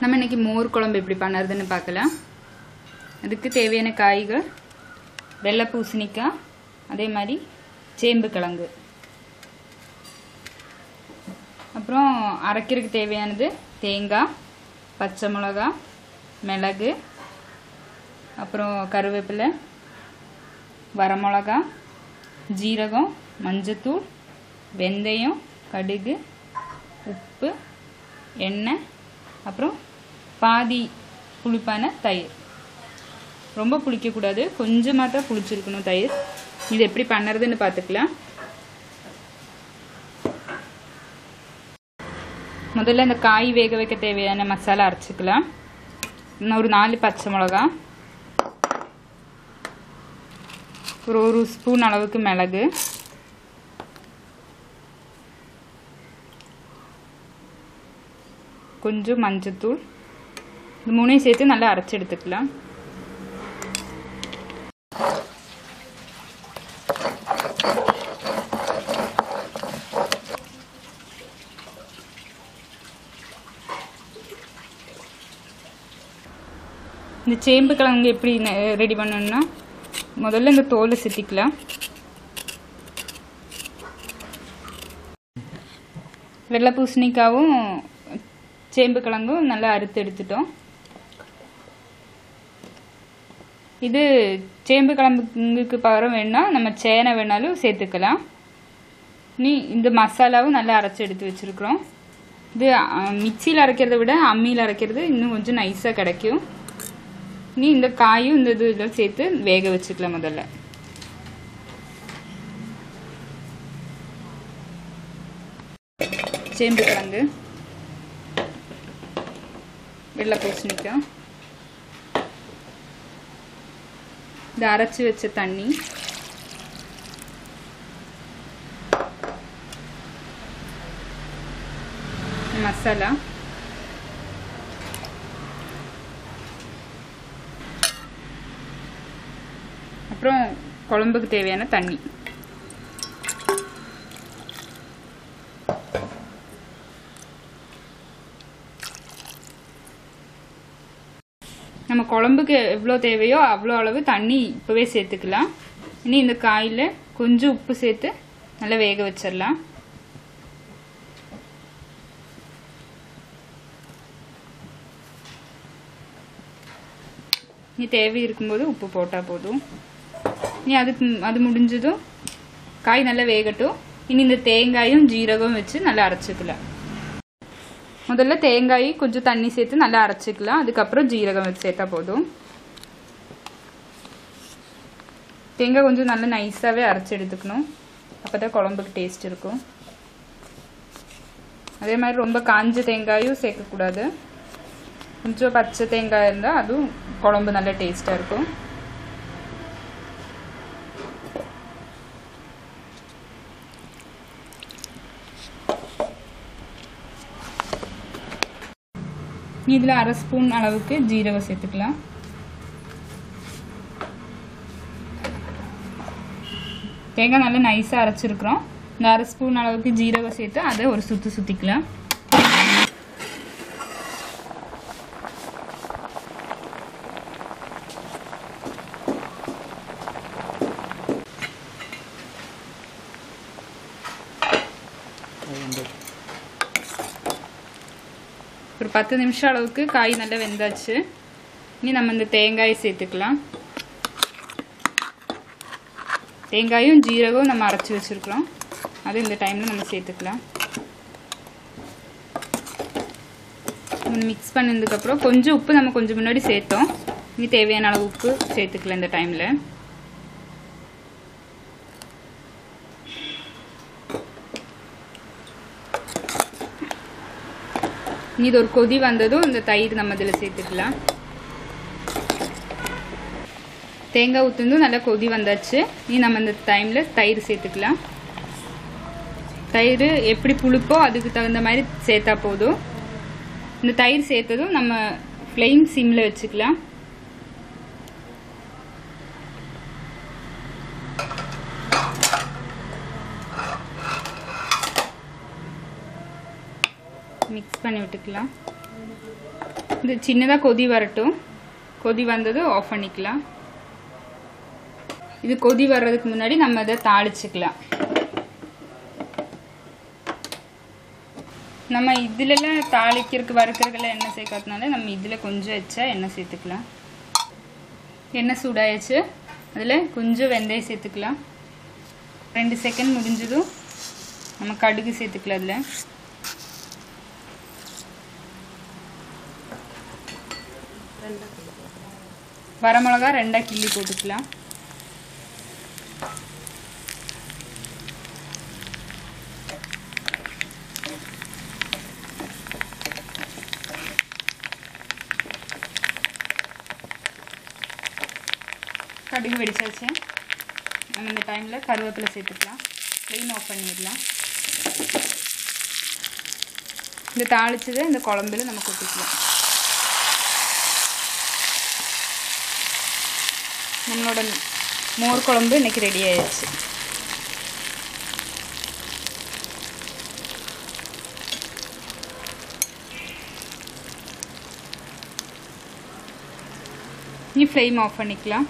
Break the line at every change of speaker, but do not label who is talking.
நம்ம இன்னைக்கு மோர் குழம்பு எப்படி பண்ணுறதுன்னு பார்க்கலாம். அதுக்கு தேவையான காய்கள் வெள்ளை பூசணிக்காய், அதே மாதிரி சேம்பு கிழங்கு, அப்புறம் அரைக்கிறதுக்கு தேவையானது தேங்காய், பச்சை மிளகாய், மிளகு, அப்புறம் கருவேப்பிலை, வரமிளகா, ஜீரகம், மஞ்சத்தூள், வெந்தயம், கடுகு, உப்பு, எண்ணெய், அப்புறம் பாதி புளிப்பான தயிர். ரொம்ப புளிக்கக்கூடாது, கொஞ்சமாக தான் புளிச்சிருக்கணும் தயிர். இது எப்படி பண்ணுறதுன்னு பார்த்துக்கலாம். முதல்ல இந்த காய் வேக வைக்க தேவையான மசாலா அரைச்சிக்கலாம். ஒரு 4 பச்சை மிளகா, ஒரு ஸ்பூன் அளவுக்கு மிளகு, கொஞ்சம் மஞ்சத்தூள், இது மூணையும் சேர்த்து நல்லா அரைச்சி எடுத்துக்கலாம். இந்த சேம்பு கிழங்கு எப்படி ரெடி பண்ணணும்னா, முதல்ல இந்த தோலை சித்திக்கலாம். வெள்ளை பூசணிக்காவும் சேம்பு கிழங்கும் நல்லா அறுத்து எடுத்துட்டோம். இது சேம்பு கிழங்குக்கு பகரம் வேணா நம்ம சேனை வேணாலும் சேர்த்துக்கலாம். இந்த மசாலாவும் நல்லா அரைச்சி எடுத்து வச்சிருக்கிறோம். இது மிக்சியில் அரைக்கிறத விட அம்மியில் அரைக்கிறது இன்னும் கொஞ்சம் நைஸாக கிடைக்கும். இந்த காயும் இந்த இதெல்லாம் சேர்த்து வேக வச்சுக்கலாம். முதல்ல சேம்பு கிழங்கு, வெள்ளை பூசணிக்காய், இந்த அரைச்சி வச்ச தண்ணி, மசாலா, அப்புறம் குழம்புக்கு தேவையான தண்ணி. நம்ம குழம்புக்கு எவ்வளோ தேவையோ அவ்வளோ அளவு தண்ணி இப்போவே சேர்த்துக்கலாம். இனி இந்த காயில் கொஞ்சம் உப்பு சேர்த்து நல்லா வேக வச்சிடலாம். இனி தேவை இருக்கும்போது உப்பு போட்டால் போதும். இனி அது முடிஞ்சதும் காய் நல்லா வேகட்டும். இனி இந்த தேங்காயும் ஜீரகம் வச்சு நல்லா அரைச்சிக்கலாம். முதல்ல தேங்காய் கொஞ்சம் தண்ணி சேர்த்து நல்லா அரைச்சிக்கலாம். அதுக்கப்புறம் ஜீரகம் வச்சு சேர்த்தா போதும். தேங்காய் கொஞ்சம் நல்லா நைஸாகவே அரைச்சி எடுத்துக்கணும். அப்போ தான் குழம்புக்கு டேஸ்ட் இருக்கும். அதே மாதிரி ரொம்ப காஞ்ச தேங்காயும் சேர்க்கக்கூடாது. கொஞ்சம் பச்சை தேங்காய் இருந்தால் அதுவும் குழம்பு நல்லா டேஸ்ட்டாக இருக்கும். இதில் 1/2 ஸ்பூன் அளவுக்கு ஜீரகம் சேர்த்துக்கலாம். தேங்காய் நல்லா நைஸாக அரைச்சிருக்கிறோம். இந்த 1/2 ஸ்பூன் அளவுக்கு ஜீரகம் சேர்த்து அதை ஒரு சுற்றி சுற்றிக்கலாம். ஒரு 10 நிமிஷம் அளவுக்கு காய் நல்லா வெந்தாச்சு. இனி நம்ம இந்த தேங்காயை சேர்த்துக்கலாம். தேங்காயும் ஜீரகம் நம்ம அரைச்சி வச்சுருக்கிறோம். அது இந்த டைமில் நம்ம சேர்த்துக்கலாம். மிக்ஸ் பண்ணதுக்கப்புறம் கொஞ்சம் உப்பு நம்ம கொஞ்சம் முன்னாடி சேர்த்தோம். இனி தேவையான அளவு உப்பு சேர்த்துக்கலாம் இந்த டைமில். இது ஒரு கொதி வந்ததும் இந்த தயிர் நம்ம இதில் சேர்த்துக்கலாம். தேங்காய் ஊற்றுந்தும் நல்லா கொதி வந்தாச்சு. நம்ம இந்த டைமில் தயிர் சேர்த்துக்கலாம். தயிர் எப்படி புளிப்போ அதுக்கு தகுந்த மாதிரி சேர்த்தா போதும். இந்த தயிர் சேர்த்ததும் நம்ம ஃப்ளேம் சிம்மில் வச்சுக்கலாம். மிக்ஸ் பண்ணி விட்டுக்கலாம். இது சின்னதாக கொதி வரட்டும். கொதி வந்தது ஆஃப் பண்ணிக்கலாம். இது கொதி வர்றதுக்கு முன்னாடி நம்ம இதை தாளிச்சுக்கலாம். நம்ம இதுலலாம் தாளிக்கிறதுக்கு வறுக்கிறதுக்கெல்லாம் எண்ணெய் சேர்க்காதனால நம்ம இதில் கொஞ்சம் எச்சா எண்ணெய் சேர்த்துக்கலாம். எண்ணெய் சூடாயிடுச்சு. அதில் கொஞ்சம் வெந்தயம் சேர்த்துக்கலாம். 2 செகண்ட் முடிஞ்சதும் நம்ம கடுகு சேர்த்துக்கலாம். அதில் வரமிளகா 2 கிள்ளி போட்டுக்கலாம். கடுகு வெடிச்சாச்சு. நம்ம இந்த டைமில் கருவேப்பிலை சேர்த்துக்கலாம். ஃப்ளேம் ஆஃப் பண்ணிடலாம். இந்த தாளிச்சதை இந்த குழம்புல நம்ம கொட்டிக்கலாம். நம்மளோட மோர் குழம்பு இன்றைக்கி ரெடி ஆயிடுச்சு. நீ ஃப்ளேம் ஆஃப் பண்ணிக்கலாம்.